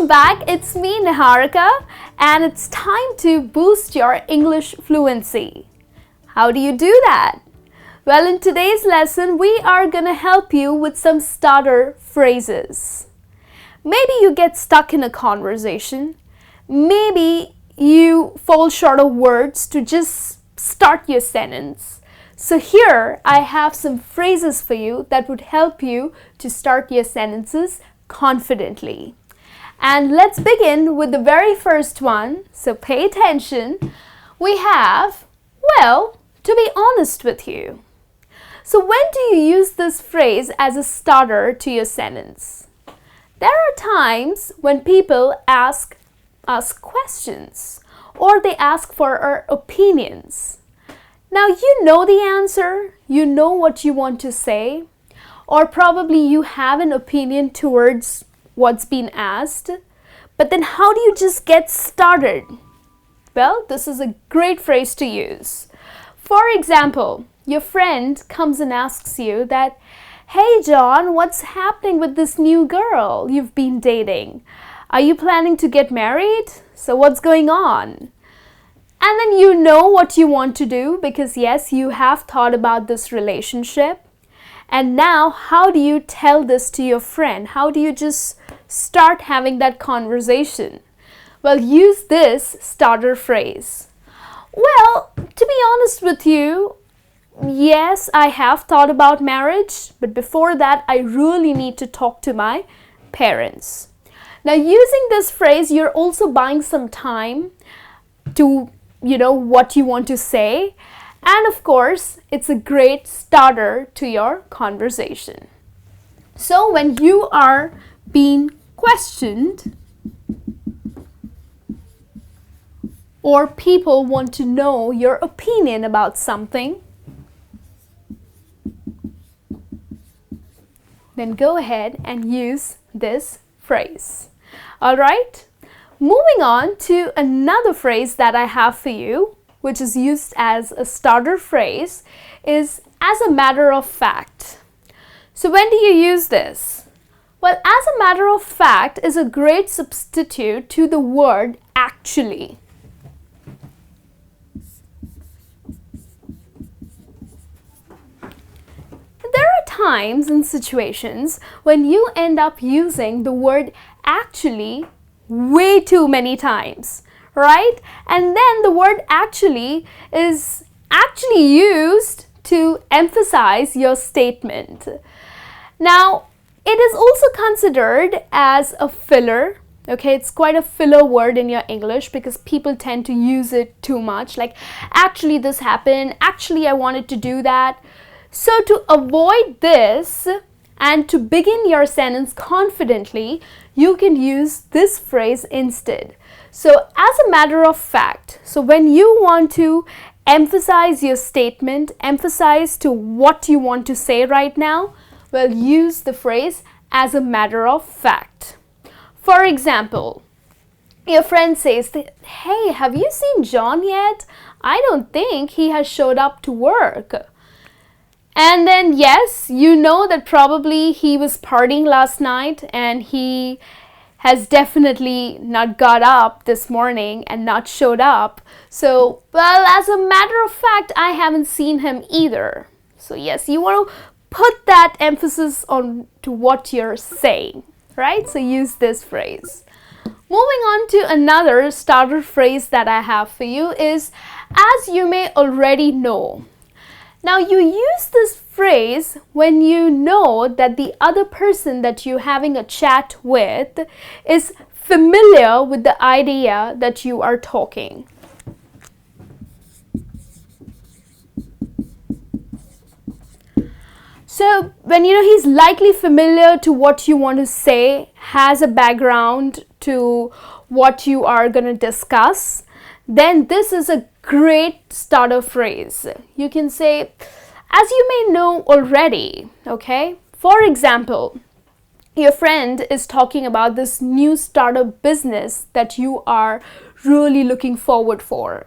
Welcome back, it's me Niharika, and it's time to boost your English fluency. How do you do that? Well, in today's lesson, we are going to help you with some starter phrases. Maybe you get stuck in a conversation. Maybe you fall short of words to just start your sentence. So here I have some phrases for you that would help you to start your sentences confidently. And let's begin with the very first one. So pay attention. We have, well, to be honest with you. So when do you use this phrase as a starter to your sentence? There are times when people ask us questions or they ask for our opinions. Now you know the answer, you know what you want to say, or probably you have an opinion towards what's been asked, but then how do you just get started? Well, this is a great phrase to use. For example, your friend comes and asks you that, "Hey John, what's happening with this new girl you've been dating? Are you planning to get married? So what's going on?" And then you know what you want to do because yes, you have thought about this relationship. And now, how do you tell this to your friend? How do you just start having that conversation? Well, use this starter phrase. Well, to be honest with you, yes, I have thought about marriage, but before that, I really need to talk to my parents. Now, using this phrase, you're also buying some time to, what you want to say. And of course, it's a great starter to your conversation. So when you are being questioned or people want to know your opinion about something, then go ahead and use this phrase. All right? Moving on to another phrase that I have for you, which is used as a starter phrase, is as a matter of fact. So when do you use this? Well, as a matter of fact is a great substitute to the word actually. There are times and situations when you end up using the word actually way too many times. Right? And then the word actually is actually used to emphasize your statement. Now, it is also considered as a filler. Okay, it's quite a filler word in your English because people tend to use it too much. Like, actually this happened, actually I wanted to do that. So to avoid this and to begin your sentence confidently, you can use this phrase instead. So as a matter of fact, so when you want to emphasize your statement, emphasize to what you want to say right now, well, use the phrase as a matter of fact. For example, your friend says, "Hey, have you seen John yet? I don't think he has showed up to work." And then yes, you know that probably he was partying last night and he has definitely not got up this morning and not showed up. So, well, as a matter of fact, I haven't seen him either. So yes, you want to put that emphasis on to what you're saying, right? So use this phrase. Moving on to another starter phrase that I have for you is, as you may already know. Now, you use this phrase when you know that the other person that you're having a chat with is familiar with the idea that you are talking. So, when he's likely familiar to what you want to say, has a background to what you are going to discuss, then this is a great starter phrase. You can say, as you may know already, okay? For example, your friend is talking about this new startup business that you are really looking forward for.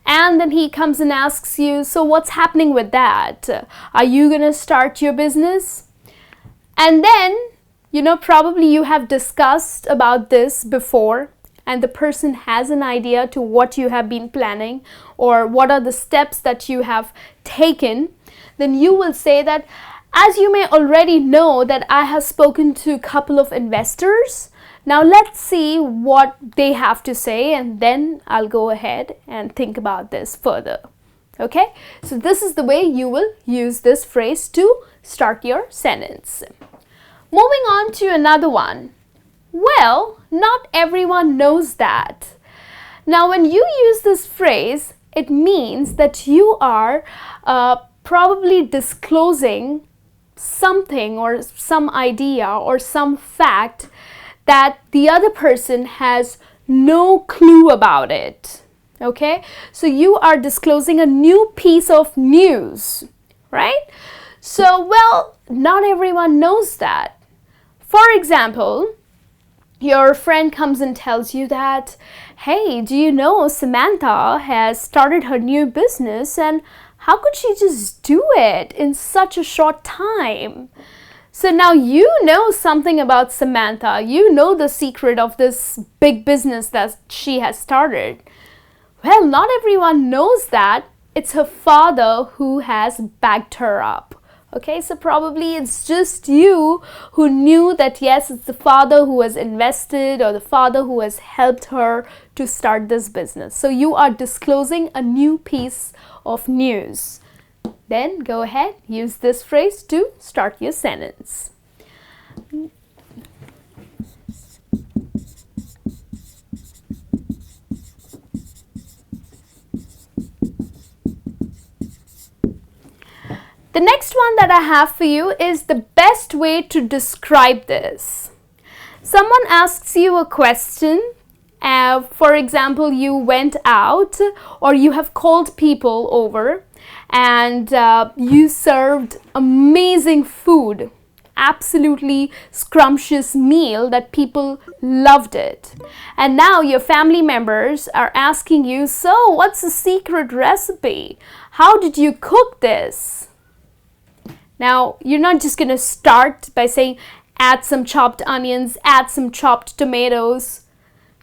And then he comes and asks you, "So what's happening with that? Are you going to start your business?" And then Probably you have discussed about this before, and the person has an idea to what you have been planning or what are the steps that you have taken. Then you will say that, as you may already know, that I have spoken to a couple of investors. Now let's see what they have to say, and then I'll go ahead and think about this further. Okay, so this is the way you will use this phrase to start your sentence. Moving on to another one. Well, not everyone knows that. Now, when you use this phrase, it means that you are probably disclosing something or some idea or some fact that the other person has no clue about it. Okay, so you are disclosing a new piece of news, right? So, well, not everyone knows that. For example, your friend comes and tells you that, hey, do you know Samantha has started her new business, and how could she just do it in such a short time? So now you know something about Samantha. You know the secret of this big business that she has started. Well, not everyone knows that. It's her father who has backed her up. Okay, so probably it's just you who knew that, yes, it's the father who has invested or the father who has helped her to start this business. So you are disclosing a new piece of news. Then go ahead, use this phrase to start your sentence. The next one that I have for you is the best way to describe this. Someone asks you a question. For example, you went out or you have called people over and you served amazing food, absolutely scrumptious meal that people loved it. And now your family members are asking you, so what's the secret recipe? How did you cook this? Now, you're not just going to start by saying, add some chopped onions, add some chopped tomatoes.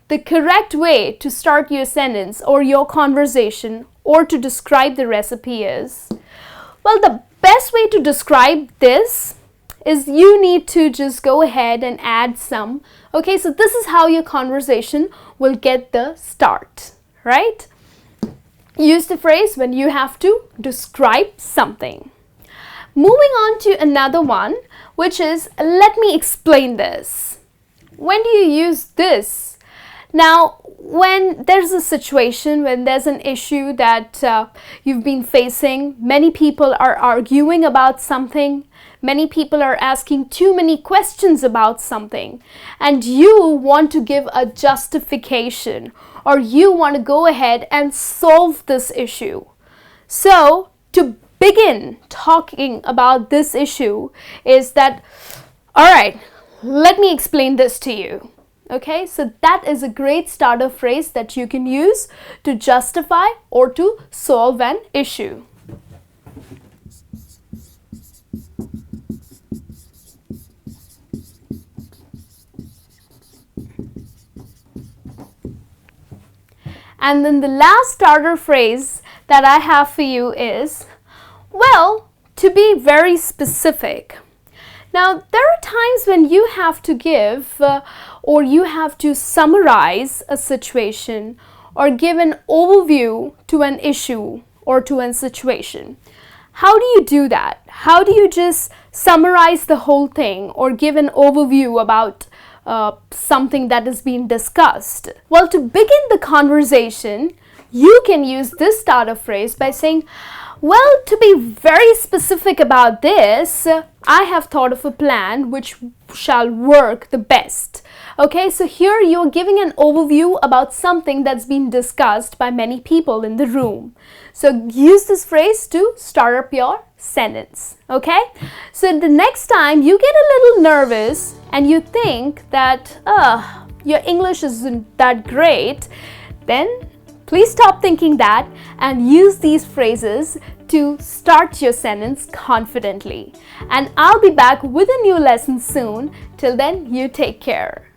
The correct way to start your sentence or your conversation or to describe the recipe is, well, the best way to describe this is you need to just go ahead and add some. Okay, so this is how your conversation will get the start, right? Use the phrase when you have to describe something. Moving on to another one, which is, let me explain this. When do you use this? Now, when there's a situation, when there's an issue that you've been facing, many people are arguing about something, many people are asking too many questions about something, and you want to give a justification or you want to go ahead and solve this issue. So, to begin talking about this issue is that, all right, let me explain this to you. Okay, so that is a great starter phrase that you can use to justify or to solve an issue. And then the last starter phrase that I have for you is, well, to be very specific. Now, there are times when you have to give or you have to summarize a situation or give an overview to an issue or to a situation. How do you do that? How do you just summarize the whole thing or give an overview about something that is being discussed? Well, to begin the conversation, you can use this starter phrase by saying, well, to be very specific about this, I have thought of a plan which shall work the best. Okay, so here you're giving an overview about something that's been discussed by many people in the room. So use this phrase to start up your sentence. Okay, so the next time you get a little nervous and you think that your English isn't that great, then Please stop thinking that and use these phrases to start your sentence confidently. And I'll be back with a new lesson soon. Till then, you take care.